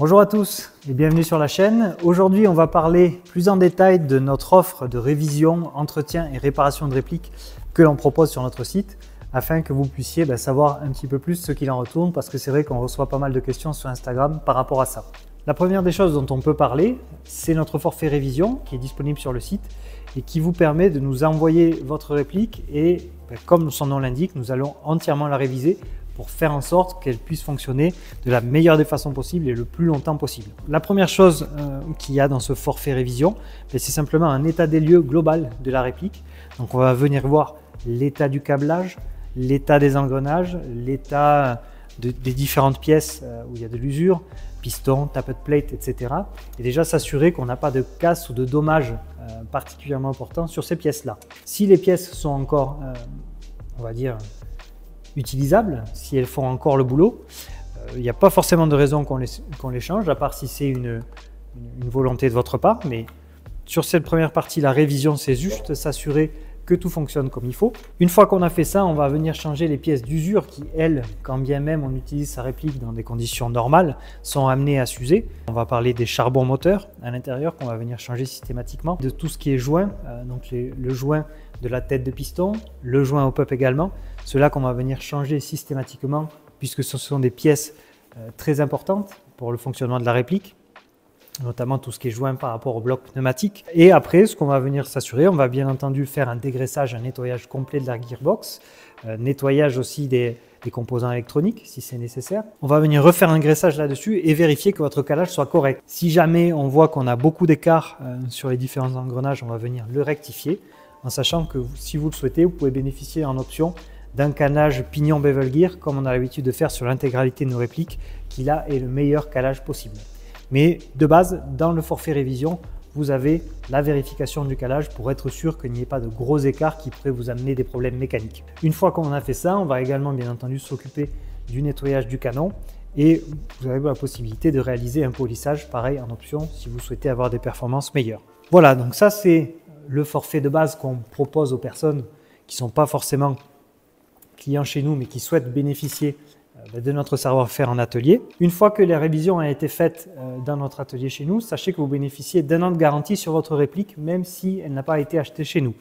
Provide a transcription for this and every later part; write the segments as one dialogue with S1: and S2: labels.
S1: Bonjour à tous et bienvenue sur la chaîne. Aujourd'hui, on va parler plus en détail de notre offre de révision, entretien et réparation de répliques que l'on propose sur notre site afin que vous puissiez savoir un petit peu plus ce qu'il en retourne parce que c'est vrai qu'on reçoit pas mal de questions sur Instagram par rapport à ça. La première des choses dont on peut parler, c'est notre forfait révision qui est disponible sur le site et qui vous permet de nous envoyer votre réplique et comme son nom l'indique, nous allons entièrement la réviser pour faire en sorte qu'elle puisse fonctionner de la meilleure des façons possibles et le plus longtemps possible. La première chose qu'il y a dans ce forfait révision, c'est simplement un état des lieux global de la réplique. Donc on va venir voir l'état du câblage, l'état des engrenages, l'état des différentes pièces où il y a de l'usure, piston, tappet plate, etc. Et déjà s'assurer qu'on n'a pas de casse ou de dommages particulièrement importants sur ces pièces-là. Si les pièces sont encore, on va dire, utilisables, si elles font encore le boulot, il n'y a pas forcément de raison qu'on les change, à part si c'est une volonté de votre part. Mais sur cette première partie, la révision, c'est juste s'assurer que tout fonctionne comme il faut. Une fois qu'on a fait ça, on va venir changer les pièces d'usure qui, elles, quand bien même on utilise sa réplique dans des conditions normales, sont amenées à s'user. On va parler des charbons moteurs à l'intérieur qu'on va venir changer systématiquement, de tout ce qui est joint, donc le joint de la tête de piston, le joint au pup également, ceux-là qu'on va venir changer systématiquement puisque ce sont des pièces très importantes pour le fonctionnement de la réplique, notamment tout ce qui est joint par rapport au bloc pneumatique. Et après, ce qu'on va venir s'assurer, on va bien entendu faire un dégraissage, un nettoyage complet de la gearbox, nettoyage aussi des composants électroniques si c'est nécessaire. On va venir refaire un graissage là-dessus et vérifier que votre calage soit correct. Si jamais on voit qu'on a beaucoup d'écart sur les différents engrenages, on va venir le rectifier en sachant que si vous le souhaitez, vous pouvez bénéficier en option d'un calage pignon bevel gear comme on a l'habitude de faire sur l'intégralité de nos répliques qui là est le meilleur calage possible. Mais de base, dans le forfait révision, vous avez la vérification du calage pour être sûr qu'il n'y ait pas de gros écarts qui pourraient vous amener des problèmes mécaniques. Une fois qu'on a fait ça, on va également bien entendu s'occuper du nettoyage du canon et vous avez la possibilité de réaliser un polissage pareil en option si vous souhaitez avoir des performances meilleures. Voilà, donc ça c'est le forfait de base qu'on propose aux personnes qui ne sont pas forcément clients chez nous mais qui souhaitent bénéficier de notre savoir-faire en atelier. Une fois que les révisions ont été faites dans notre atelier chez nous, sachez que vous bénéficiez d'1 an de garantie sur votre réplique, même si elle n'a pas été achetée chez nous.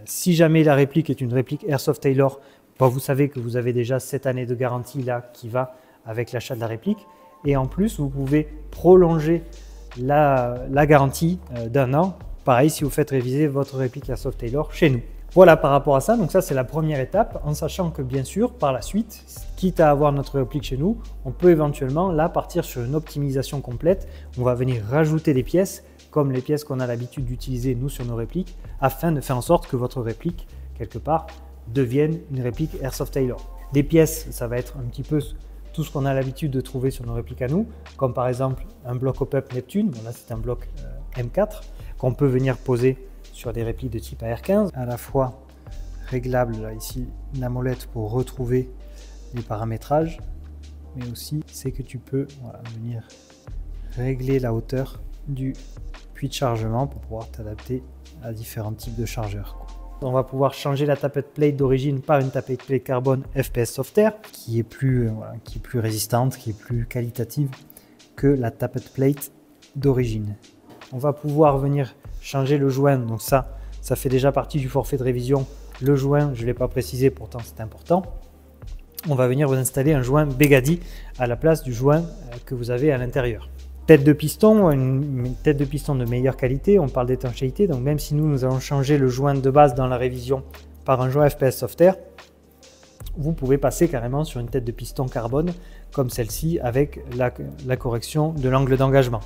S1: Si jamais la réplique est une réplique Airsoft Taylor, vous savez que vous avez déjà cette année de garantie là qui va avec l'achat de la réplique. Et en plus, vous pouvez prolonger la garantie d'1 an. Pareil, si vous faites réviser votre réplique Airsoft Taylor chez nous. Voilà par rapport à ça, donc ça c'est la première étape, en sachant que bien sûr, par la suite, quitte à avoir notre réplique chez nous, on peut éventuellement là partir sur une optimisation complète. On va venir rajouter des pièces, comme les pièces qu'on a l'habitude d'utiliser nous sur nos répliques, afin de faire en sorte que votre réplique, quelque part, devienne une réplique Airsoft Taylor. Des pièces, ça va être un petit peu tout ce qu'on a l'habitude de trouver sur nos répliques à nous, comme par exemple un bloc au pup Neptune, bon là c'est un bloc M4, qu'on peut venir poser sur des répliques de type AR15, à la fois réglable, là ici la molette pour retrouver les paramétrages, mais aussi c'est que tu peux venir régler la hauteur du puits de chargement pour pouvoir t'adapter à différents types de chargeurs. On va pouvoir changer la tappet plate d'origine par une tappet plate carbone FPS Softair qui est plus résistante, qui est plus qualitative que la tappet plate d'origine. On va pouvoir venir changer le joint, donc ça fait déjà partie du forfait de révision. Le joint, je ne l'ai pas précisé, pourtant c'est important. On va venir vous installer un joint Begady à la place du joint que vous avez à l'intérieur. Tête de piston, une tête de piston de meilleure qualité, on parle d'étanchéité, donc même si nous allons changer le joint de base dans la révision par un joint FPS Softair, vous pouvez passer carrément sur une tête de piston carbone comme celle-ci avec la correction de l'angle d'engagement.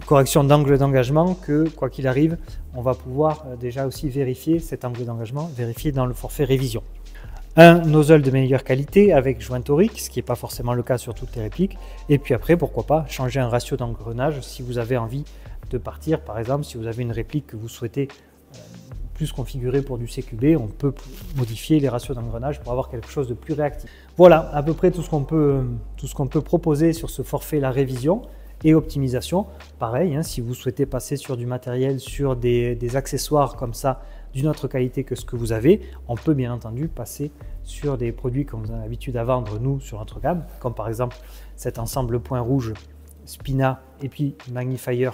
S1: Correction d'angle d'engagement que, quoi qu'il arrive, on va pouvoir déjà aussi vérifier cet angle d'engagement, vérifier dans le forfait révision. Un nozzle de meilleure qualité avec joint torique, ce qui n'est pas forcément le cas sur toutes les répliques. Et puis après, pourquoi pas changer un ratio d'engrenage si vous avez envie de partir. Par exemple, si vous avez une réplique que vous souhaitez plus configurée pour du CQB, on peut modifier les ratios d'engrenage pour avoir quelque chose de plus réactif. Voilà à peu près tout ce qu'on peut proposer sur ce forfait la révision. Et optimisation, pareil, si vous souhaitez passer sur du matériel, sur des accessoires comme ça, d'une autre qualité que ce que vous avez, on peut bien entendu passer sur des produits qu'on a l'habitude à vendre nous sur notre gamme, comme par exemple cet ensemble point rouge Spina et puis Magnifier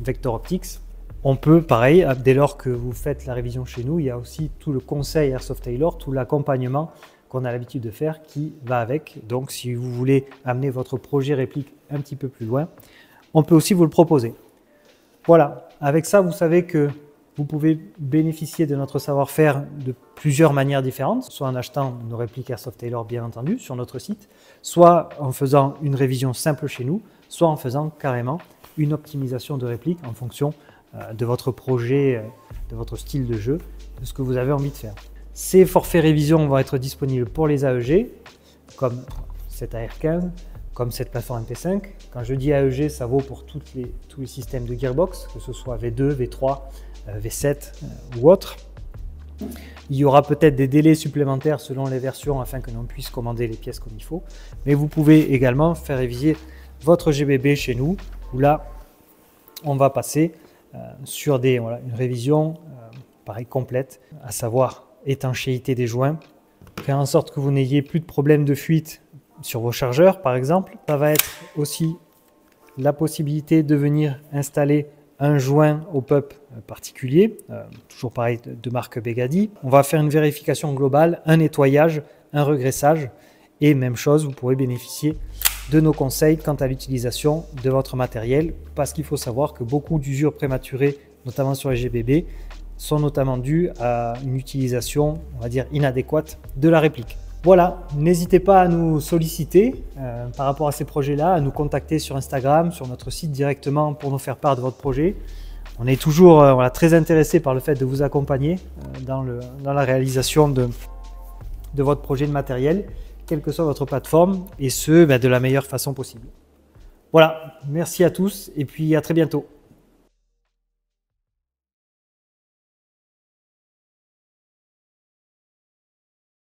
S1: Vector Optics. On peut, pareil, dès lors que vous faites la révision chez nous, il y a aussi tout le conseil Airsoft Tailor, tout l'accompagnement qu'on a l'habitude de faire qui va avec. Donc, si vous voulez amener votre projet réplique un petit peu plus loin, on peut aussi vous le proposer. Voilà, avec ça, vous savez que vous pouvez bénéficier de notre savoir-faire de plusieurs manières différentes, soit en achetant nos répliques Airsoft Tailor, bien entendu, sur notre site, soit en faisant une révision simple chez nous, soit en faisant carrément une optimisation de réplique en fonction de votre projet, de votre style de jeu, de ce que vous avez envie de faire. Ces forfaits révision vont être disponibles pour les AEG, comme cet AR15, comme cette plateforme MP5. Quand je dis AEG, ça vaut pour tous les systèmes de gearbox, que ce soit V2, V3, V7 ou autre. Il y aura peut-être des délais supplémentaires selon les versions afin que l'on puisse commander les pièces comme il faut. Mais vous pouvez également faire réviser votre GBB chez nous, où là, on va passer sur une révision pareil, complète, à savoir étanchéité des joints, faire en sorte que vous n'ayez plus de problème de fuite sur vos chargeurs, par exemple. Ça va être aussi la possibilité de venir installer un joint au pup particulier, toujours pareil de marque Begady. On va faire une vérification globale, un nettoyage, un regraissage et même chose, vous pourrez bénéficier de nos conseils quant à l'utilisation de votre matériel parce qu'il faut savoir que beaucoup d'usures prématurées, notamment sur les GBB, sont notamment dues à une utilisation, on va dire, inadéquate de la réplique. Voilà, n'hésitez pas à nous solliciter par rapport à ces projets-là, à nous contacter sur Instagram, sur notre site directement pour nous faire part de votre projet. On est toujours très intéressé par le fait de vous accompagner dans la réalisation de votre projet de matériel, quelle que soit votre plateforme, et ce, de la meilleure façon possible. Voilà, merci à tous et puis à très bientôt.